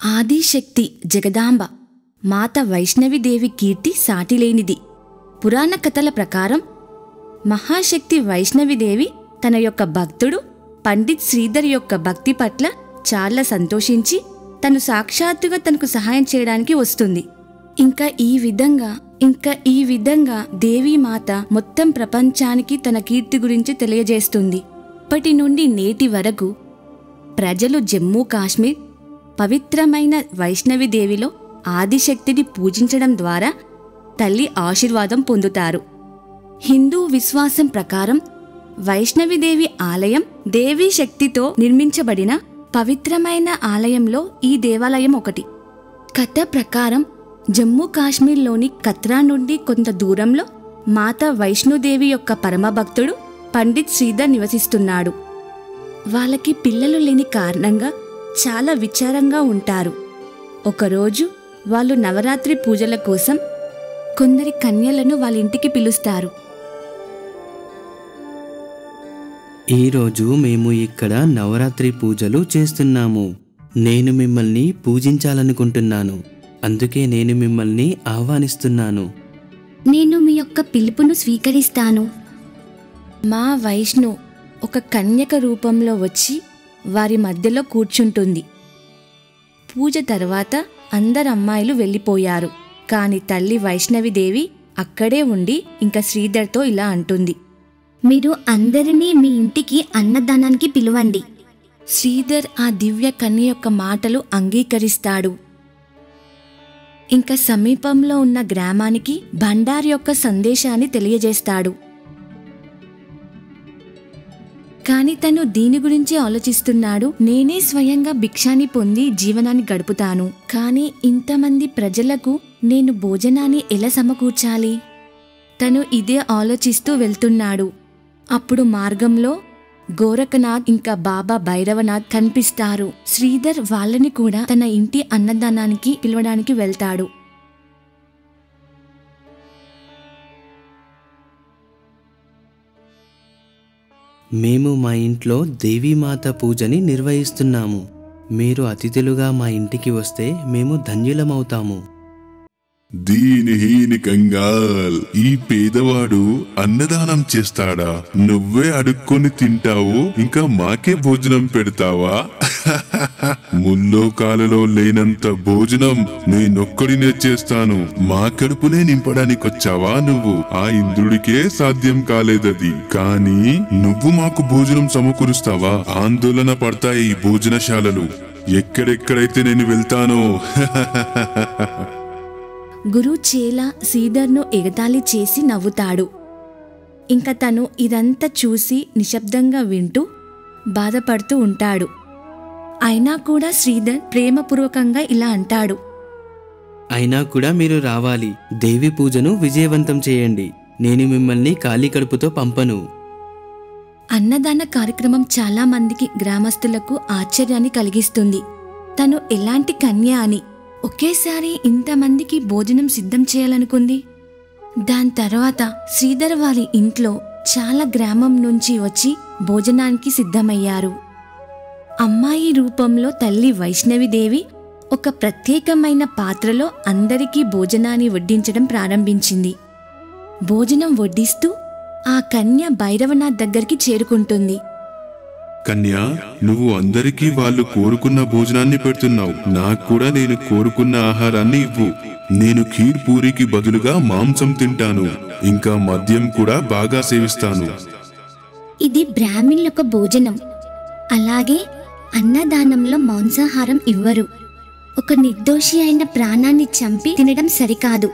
ఆదిశక్తి జగదాంబ మాత వైష్ణవిదేవి కీర్తి సాటిలేనిది. పురాణ కథల ప్రకారం మహాశక్తి వైష్ణవిదేవి తన యొక్క భక్తుడు పండిత్ శ్రీధర్ యొక్క భక్తి పట్ల చాలా సంతోషించి తను సాక్షాత్తుగా తనకు సహాయం చేయడానికి వస్తుంది. ఇంకా ఈ విధంగా దేవీమాత మొత్తం ప్రపంచానికి తన కీర్తి గురించి తెలియజేస్తుంది. అప్పటి నుండి నేటి వరకు ప్రజలు జమ్మూ కాశ్మీర్ పవిత్రమైన వైష్ణవిదేవిలో ఆదిశక్తిని పూజించడం ద్వారా తల్లి ఆశీర్వాదం పొందుతారు. హిందూ విశ్వాసం ప్రకారం వైష్ణవిదేవి ఆలయం దేవీ శక్తితో నిర్మించబడిన పవిత్రమైన ఆలయంలో ఈ దేవాలయం ఒకటి. కథ ప్రకారం జమ్మూ కాశ్మీర్లోని కత్రా నుండి కొంత దూరంలో మాతా వైష్ణోదేవి యొక్క పరమభక్తుడు పండిత్ శ్రీధర్ నివసిస్తున్నాడు. వాళ్ళకి పిల్లలు లేని కారణంగా చాలా విచారంగా ఉంటారు. ఒకరోజు వాళ్ళు నవరాత్రి పూజల కోసం కొందరి కన్యలను వాళ్ళ ఇంటికి పిలుస్తారు. ఈరోజు మేము ఇక్కడ నవరాత్రి పూజలు చేస్తున్నాము. నేను మిమ్మల్ని పూజించాలనుకుంటున్నాను. అందుకే నేను మిమ్మల్ని ఆహ్వానిస్తున్నాను. నేను మీ యొక్క పిలుపును స్వీకరిస్తాను. మా వైష్ణు ఒక కన్యక రూపంలో వచ్చి వారి మధ్యలో కూర్చుంటుంది. పూజ తర్వాత అందరు అమ్మాయిలు వెళ్ళిపోయారు. కాని తల్లి వైష్ణవిదేవి అక్కడే ఉండి ఇంకా శ్రీధర్తో ఇలా అంటుంది, మీరు అందరినీ మీ ఇంటికి అన్నదానానికి పిలవండి. శ్రీధర్ ఆ దివ్య కన్య యొక్క మాటలు అంగీకరిస్తాడు. ఇంకా సమీపంలో ఉన్న గ్రామానికి భండార్ యొక్క సందేశాన్ని తెలియజేస్తాడు. కాని తను దీని గురించి ఆలోచిస్తున్నాడు. నేనే స్వయంగా భిక్షాన్ని పొంది జీవనాన్ని గడుపుతాను. కాని ఇంతమంది ప్రజలకు నేను భోజనాన్ని ఎలా సమకూర్చాలి? తను ఇదే ఆలోచిస్తూ వెళ్తున్నాడు. అప్పుడు మార్గంలో గోరఖనాథ్ ఇంకా బాబా భైరవనాథ్ కనిపిస్తారు. శ్రీధర్ వాళ్ళని కూడా తన ఇంటి అన్నదానానికి పిలవడానికి వెళ్తాడు. మేము మా ఇంట్లో దేవీమాత పూజని నిర్వహిస్తున్నాము. మీరు అతిథులుగా మా ఇంటికి వస్తే మేము ధన్యులమవుతాము. దీనిహీని కంగాల్, ఈ పేదవాడు అన్నదానం చేస్తాడా? నువ్వే అడుక్కొని తింటావు, ఇంకా మాకే భోజనం పెడతావా? ముల్లోకాలలో లేనంత భోజనం నేనొక్కడినే చేస్తాను. మా కడుపునే నింపడానికొచ్చావా నువ్వు? ఆ ఇంద్రుడికే సాధ్యం కాలేదది. కానీ నువ్వు మాకు భోజనం సమకూరుస్తావా? ఆందోళన పడతాయి ఈ భోజనశాలలు. ఎక్కడెక్కడైతే నేను వెళ్తానో. గురు చేల శ్రీధర్ను ఎగతాళి చేసి నవ్వుతాడు. ఇంకా తను ఇదంతా చూసి నిశ్శబ్దంగా వింటూ బాధపడుతూ ఉంటాడు. అయినా కూడా శ్రీధర్ ప్రేమపూర్వకంగా ఇలా అంటాడు, అయినా కూడా మీరు రావాలి. దేవి పూజను విజయవంతం చేయండి. నేను మిమ్మల్ని ఖాళీ కడుపుతో పంపను. అన్నదాన కార్యక్రమం చాలా మందికి గ్రామస్తులకు ఆశ్చర్యాన్ని కలిగిస్తుంది. తను ఎలాంటి కన్య అని ఒకేసారి ఇంతమందికి భోజనం సిద్ధం చేయాలనుకుంది. దాని తర్వాత శ్రీధర్ వారి ఇంట్లో చాలా గ్రామం నుంచి వచ్చి భోజనానికి సిద్ధమయ్యారు. అమ్మాయి రూపంలో తల్లి వైష్ణవిదేవి ఒక ప్రత్యేకమైన పాత్రలో అందరికీ భోజనాన్ని వడ్డించడం ప్రారంభించింది. భోజనం వడ్డిస్తూ ఆ కన్య భైరవనాథ్ దగ్గరికి చేరుకుంటుంది. కన్యా, నువ్వు అందరికీ వాళ్ళు కోరుకున్న భోజనాన్ని పెడుతున్నావు. నాకు కూడా నేను కోరుకున్న ఆహారాన్ని ఇవ్వు. నేను ఖీర్ పూరికి బదులుగా మాంసం తింటాను. ఇంకా మద్యం కూడా బాగా సేవిస్తాను. ఇది బ్రాహ్మణులకు భోజనం. అలాగే అన్నదానంలో మాంసాహారం ఇవ్వరు. ఒక నిర్దోషి అయిన ప్రాణాన్ని చంపి తినడం సరికాదు.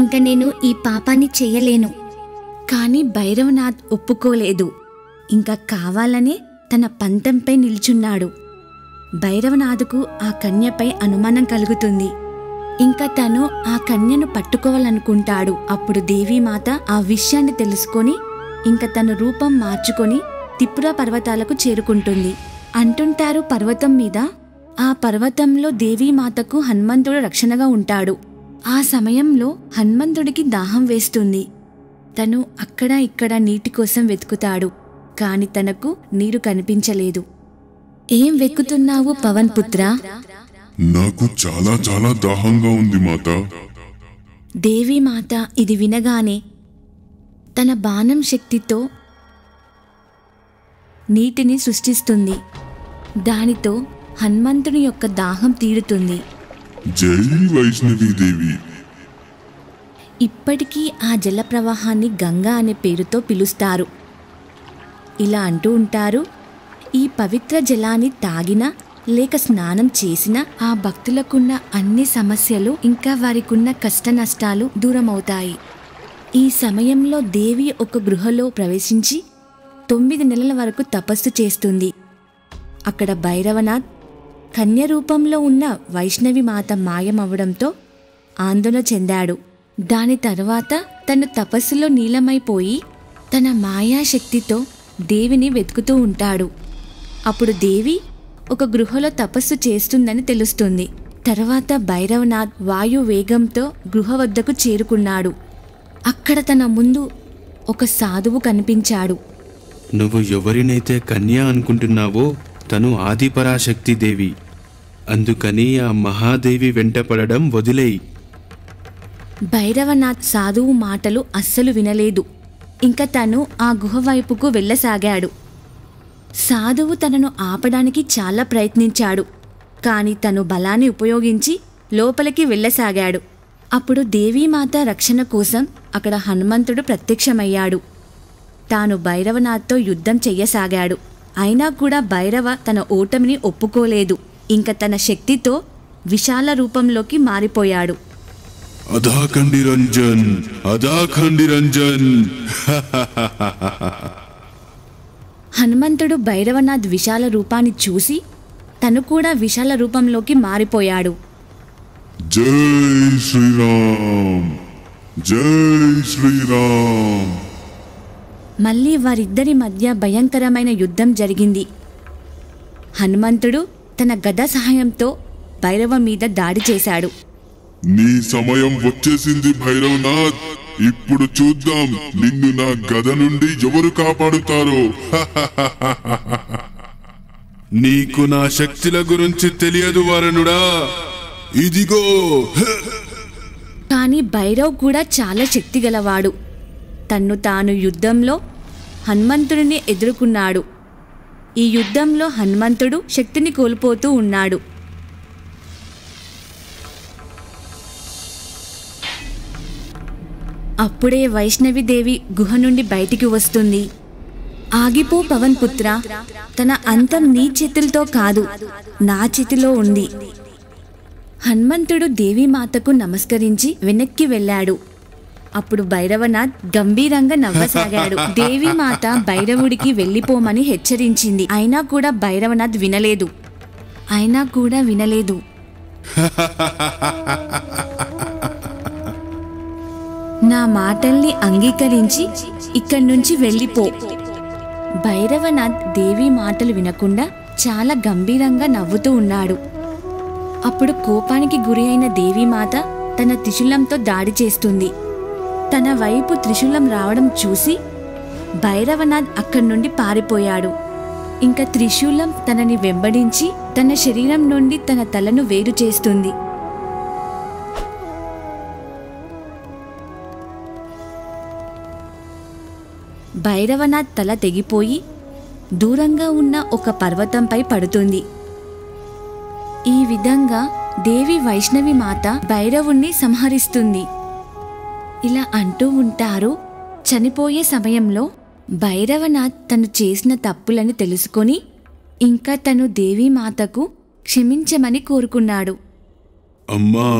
ఇంక నేను ఈ పాపాన్ని చెయ్యలేను. కాని భైరవనాథ్ ఒప్పుకోలేదు. ఇంకా కావాలనే తన పంతంపై నిల్చున్నాడు. భైరవనాథుకు ఆ కన్యపై అనుమానం కలుగుతుంది. ఇంకా తను ఆ కన్యను పట్టుకోవాలనుకుంటాడు. అప్పుడు దేవీమాత ఆ విషయాన్ని తెలుసుకొని ఇంకా తన రూపం మార్చుకొని త్రిపుర పర్వతాలకు చేరుకుంటుంది. అంటుంటారు పర్వతం మీద. ఆ పర్వతంలో దేవీమాతకు హనుమంతుడు రక్షణగా ఉంటాడు. ఆ సమయంలో హనుమంతుడికి దాహం వేస్తుంది. తను అక్కడ ఇక్కడ నీటి కోసం వెతుకుతాడు. కాని తనకు నీరు కనిపించలేదు. ఏం వెతుకుతున్నావు పవన్ పుత్ర? నాకు చాలా చాలా దాహంగా ఉంది మాత. దేవీమాత ఇది వినగానే తన బాణం శక్తితో నీటిని సృష్టిస్తుంది. దానితో హనుమంతుని యొక్క దాహం తీరుతుంది. జై వైష్ణవీదేవి. ఇప్పటికీ ఆ జల ప్రవాహాన్ని గంగా అనే పేరుతో పిలుస్తారు. ఇలా అంటూ ఉంటారు, ఈ పవిత్ర జలాన్ని తాగినా లేక స్నానం చేసినా ఆ భక్తులకున్న అన్ని సమస్యలు ఇంకా వారికున్న కష్ట నష్టాలు దూరమవుతాయి. ఈ సమయంలో దేవి ఒక గృహలో ప్రవేశించి 9 నెలల వరకు తపస్సు చేస్తుంది. అక్కడ భైరవనాథ్ కన్య రూపంలో ఉన్న వైష్ణవి మాత మాయమవ్వడంతో ఆందోళన చెందాడు. దాని తర్వాత తను తపస్సులో నీలమైపోయి తన మాయాశక్తితో దేవిని వెతుకుతూ ఉంటాడు. అప్పుడు దేవి ఒక గృహలో తపస్సు చేస్తుందని తెలుస్తుంది. తర్వాత భైరవనాథ్ వాయు వేగంతో గృహ వద్దకు చేరుకున్నాడు. అక్కడ తన ముందు ఒక సాధువు కనిపించాడు. నువ్వు ఎవరినైతే కన్య అనుకుంటున్నావో తను ఆదిపరాశక్తి దేవి. అందుకని ఆ మహాదేవి వెంటపడడం వదిలేయి. భైరవనాథ్ సాధువు మాటలు అస్సలు వినలేదు. ఇంకా తను ఆ గుహ వైపుకు వెళ్ళసాగాడు. సాధువు తనను ఆపడానికి చాలా ప్రయత్నించాడు. కాని తను బలాన్ని ఉపయోగించి లోపలికి వెళ్ళసాగాడు. అప్పుడు దేవీమాత రక్షణ కోసం అక్కడ హనుమంతుడు ప్రత్యక్షమయ్యాడు. తాను భైరవనాథ్తో యుద్ధం చెయ్యసాగాడు. అయినా కూడా భైరవ తన ఓటమిని ఒప్పుకోలేదు. ఇంకా తన శక్తితో విశాల రూపంలోకి మారిపోయాడు. అదాఖండి రంజన్, అదాఖండి రంజన్. హనుమంతుడు భైరవనాథ్ విశాల రూపాన్ని చూసి తను కూడా విశాల రూపంలోకి మారిపోయాడు. జై శ్రీరామ్, జై శ్రీరామ్. మళ్ళీ వారిద్దరి మధ్య భయంకరమైన యుద్ధం జరిగింది. హనుమంతుడు తన గద సహాయంతో భైరవ మీద దాడి చేశాడు. నీ సమయం వచ్చేసింది భైరవనాథ్. ఇప్పుడు చూద్దాం నిన్ను నా గద నుండి ఎవరు కాపాడుతారో. నీకు నా శక్తుల గురించి తెలియదు వరుణుడా. ఇదిగో. కానీ భైరవ్ కూడా చాలా శక్తి గలవాడు. తన్ను తాను యుద్ధంలో హనుమంతుడిని ఎదుర్కొన్నాడు. ఈ యుద్ధంలో హనుమంతుడు శక్తిని కోల్పోతూ ఉన్నాడు. అప్పుడే వైష్ణవిదేవి గుహ నుండి బయటికి వస్తుంది. ఆగిపో పవన్ పుత్ర, తన అంతం నీ చేతులతో కాదు నా చేతిలో ఉంది. హనుమంతుడు దేవీమాతకు నమస్కరించి వెనక్కి వెళ్ళాడు. అప్పుడు భైరవనాథ్ గంభీరంగా నవ్వసాగాడు. దేవీమాత భైరవుడికి వెళ్ళిపోమని హెచ్చరించింది. అయినా కూడా భైరవనాథ్ వినలేదు. నా మాటల్ని అంగీకరించి ఇక్కడి నుంచి వెళ్ళిపో. భైరవనాథ్ దేవి మాటలు వినకుండా చాలా గంభీరంగా నవ్వుతూ ఉన్నాడు. అప్పుడు కోపానికి గురి అయిన దేవీమాత తన త్రిశూలంతో దాడి చేస్తుంది. తన వైపు త్రిశూలం రావడం చూసి భైరవనాథ్ అక్కడి నుండి పారిపోయాడు. ఇంకా త్రిశూలం తనని వెంబడించి తన శరీరం నుండి తన తలను వేరు చేస్తుంది. భైరవనాథ్ తల తెగిపోయి దూరంగా ఉన్న ఒక పర్వతంపై పడుతుంది. ఈ విధంగా దేవి వైష్ణవి మాత భైరవుణ్ణి సంహరిస్తుంది. ఇలా అంటూ ఉంటారు. చనిపోయే సమయంలో భైరవనాథ్ తను చేసిన తప్పులని తెలుసుకొని ఇంకా తను దేవీమాతకు క్షమించమని కోరుకున్నాడు. అమ్మా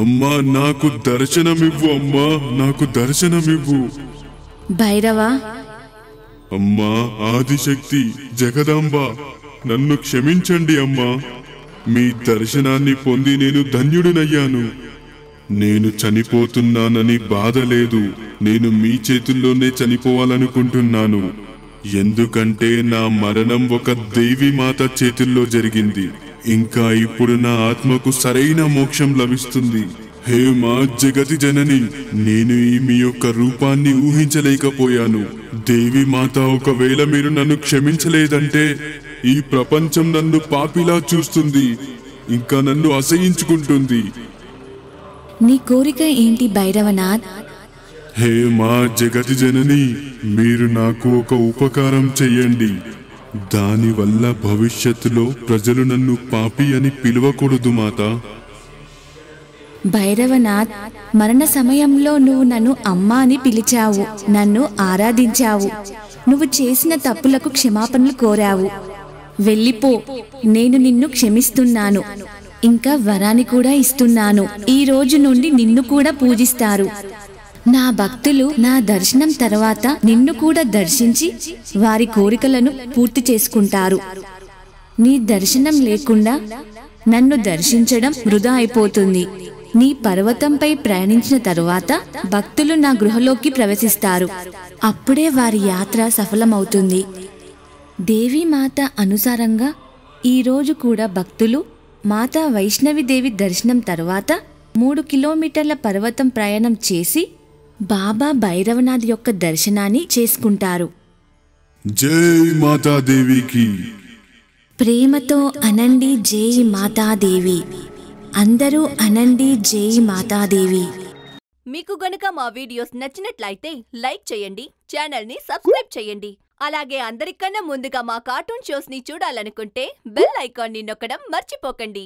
అమ్మా నాకు దర్శనమివ్వు, అమ్మా నాకు దర్శనమివ్వు. భైరవా, అమ్మా ఆదిశక్తి జగదాంబ, నన్ను క్షమించండి అమ్మా. మీ దర్శనాన్ని పొంది నేను ధన్యుడినయ్యాను. నేను చనిపోతున్నానని బాధ లేదు. నేను మీ చేతుల్లోనే చనిపోవాలనుకుంటున్నాను. ఎందుకంటే నా మరణం ఒక దేవి మాత చేతుల్లో జరిగింది. ఇంకా ఇప్పుడు నా ఆత్మకు సరైన మోక్షం లభిస్తుంది. హే మా జగతి జనని, నేను మీ యొక్క రూపాన్ని ఊహించలేకపోయాను. దేవి మాత, ఒకవేళ మీరు నన్ను క్షమించలేదంటే ఈ ప్రపంచం నన్ను పాపిలా చూస్తుంది, ఇంకా నన్ను అసహించుకుంటుంది. నీ కోరిక ఏంటి భైరవనాథ్? హే మా జగతి జనని, మీరు నాకు ఒక ఉపకారం చెయ్యండి. దానివల్ల భవిష్యత్తులో ప్రజలు నన్ను పాపి అని పిలవకూడదు మాత. భైరవనాథ్, మరణ సమయంలో నువ్వు నన్ను అమ్మా అని పిలిచావు, నన్ను ఆరాధించావు, నువ్వు చేసిన తప్పులకు క్షమాపణలు కోరావు. వెళ్ళిపో, నేను నిన్ను క్షమిస్తున్నాను. ఇంకా వరాన్ని కూడా ఇస్తున్నాను. ఈ రోజు నుండి నిన్ను కూడా పూజిస్తారు. నా భక్తులు నా దర్శనం తర్వాత నిన్ను కూడా దర్శించి వారి కోరికలను పూర్తి చేసుకుంటారు. నీ దర్శనం లేకుండా నన్ను దర్శించడం వృధా అయిపోతుంది. నీ పర్వతంపై ప్రయాణించిన తరువాత భక్తులు నా గృహలోకి ప్రవేశిస్తారు. అప్పుడే వారి యాత్ర సఫలమవుతుంది. దేవీమాత అనుసారంగా ఈరోజు కూడా భక్తులు మాతా వైష్ణవిదేవి దర్శనం తరువాత 3 కిలోమీటర్ల పర్వతం ప్రయాణం చేసి బాబా భైరవనాథ్ యొక్క దర్శనాన్ని చేసుకుంటారు. జై మాతాదేవికి. ప్రేమతో అనండి జై మాతాదేవి. అందరూ అనండి జై మాతాదేవి. మీకు గనుక మా వీడియోస్ నచ్చినట్లయితే లైక్ చేయండి, ఛానల్ని సబ్స్క్రైబ్ చేయండి. అలాగే అందరికన్నా ముందుగా మా కార్టూన్ షోస్ ని చూడాలనుకుంటే బెల్ ఐకాన్ని నొక్కడం మర్చిపోకండి.